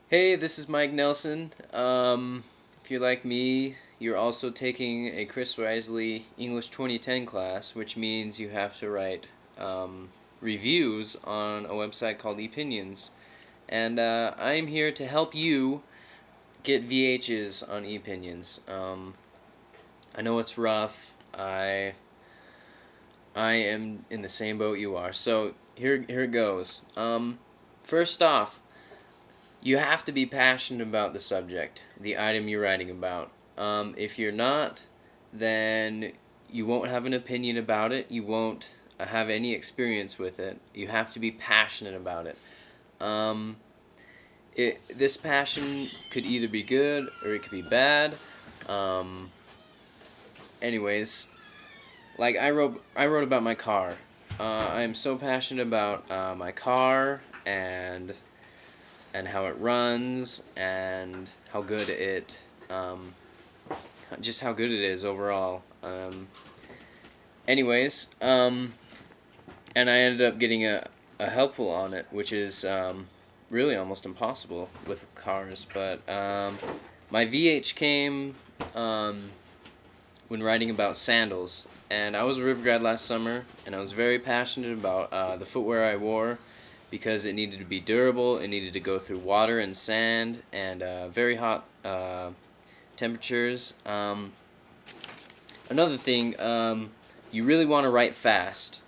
Hey, this is Mike Nelson. If you're like me, you're also taking a Chris Risley English 2010 class, which means you have to write reviews on a website called epinions. And I'm here to help you get VHs on epinions. I know it's rough. I am in the same boat you are. So here it goes. First off, you have to be passionate about the subject, the item you're writing about. If you're not, then you won't have an opinion about it. You won't have any experience with it. You have to be passionate about it. Um, this passion could either be good or it could be bad. Um, anyways, like I wrote about my car. I am so passionate about my car and how it runs and how good it just how good it is overall. Anyways, and I ended up getting a helpful on it, which is really almost impossible with cars. But my VH came when writing about sandals, and I was a river grad last summer, and I was very passionate about the footwear I wore because it needed to be durable, it needed to go through water and sand and very hot temperatures. Another thing, you really want to write fast.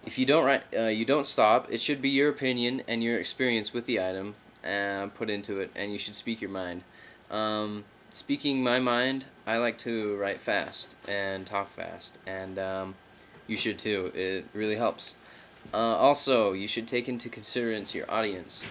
If you don't write, you don't stop. It should be your opinion and your experience with the item put into it, and you should speak your mind. Speaking my mind, I like to write fast and talk fast, and you should too. It really helps. Also, you should take into consideration your audience.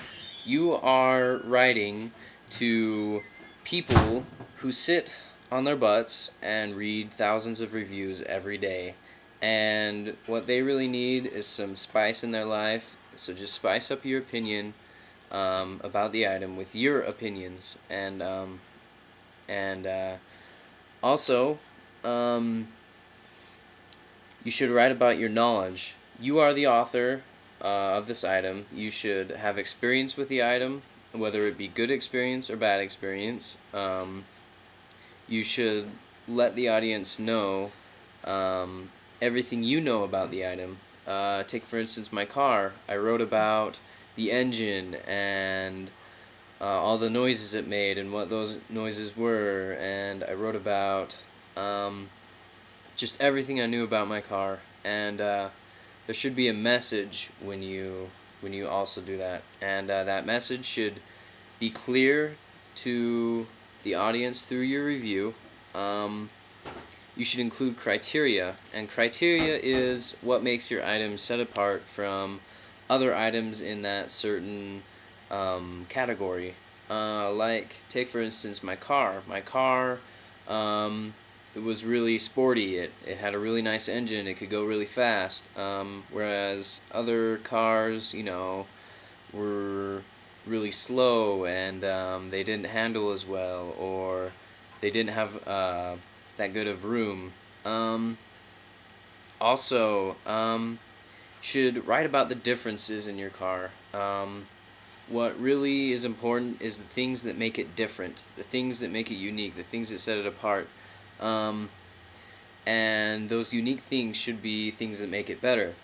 You are writing to people who sit on their butts and read thousands of reviews every day. And what they really need is some spice in their life. So just spice up your opinion about the item with your opinions. And also, you should write about your knowledge. You are the author of this item. You should have experience with the item, whether it be good experience or bad experience. You should let the audience know everything you know about the item. Take, for instance, my car. I wrote about the engine and all the noises it made and what those noises were, and I wrote about just everything I knew about my car. And there should be a message when you also do that, and that message should be clear to the audience through your review. You should include criteria, and criteria is what makes your item set apart from other items in that certain category. Like, take for instance my car. My car, it was really sporty. It had a really nice engine. It could go really fast. Whereas other cars, were really slow and they didn't handle as well, or they didn't have that good of room. Also, should write about the differences in your car. What really is important is the things that make it different, the things that make it unique, the things that set it apart. Um, and those unique things should be things that make it better.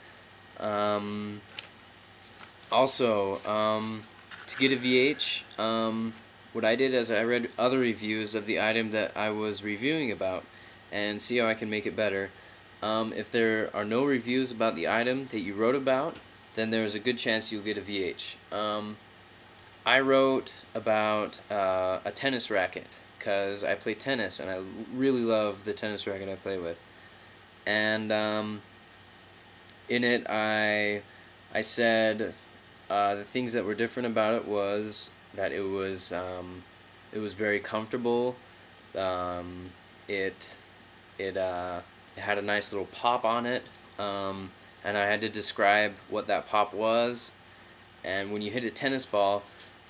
Um, also, to get a VH, what I did is I read other reviews of the item that I was reviewing about and see how I can make it better. If there are no reviews about the item that you wrote about, then there's a good chance you'll get a VH. I wrote about a tennis racket because I play tennis and I really love the tennis racket I play with. And in it, I said the things that were different about it was that it was very comfortable. Um, it it had a nice little pop on it, and I had to describe what that pop was. And when you hit a tennis ball,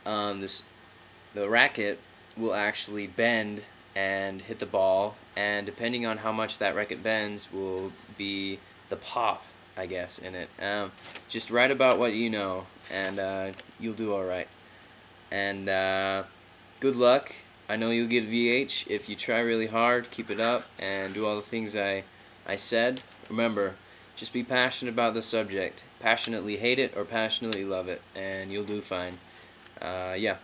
the racket will actually bend and hit the ball, and depending on how much that racket bends will be the pop, I guess, in it. Just write about what you know, and you'll do all right. And good luck. I know you'll get VH if you try really hard, keep it up, and do all the things I said. Remember, just be passionate about the subject. Passionately hate it or passionately love it, and you'll do fine. Yeah.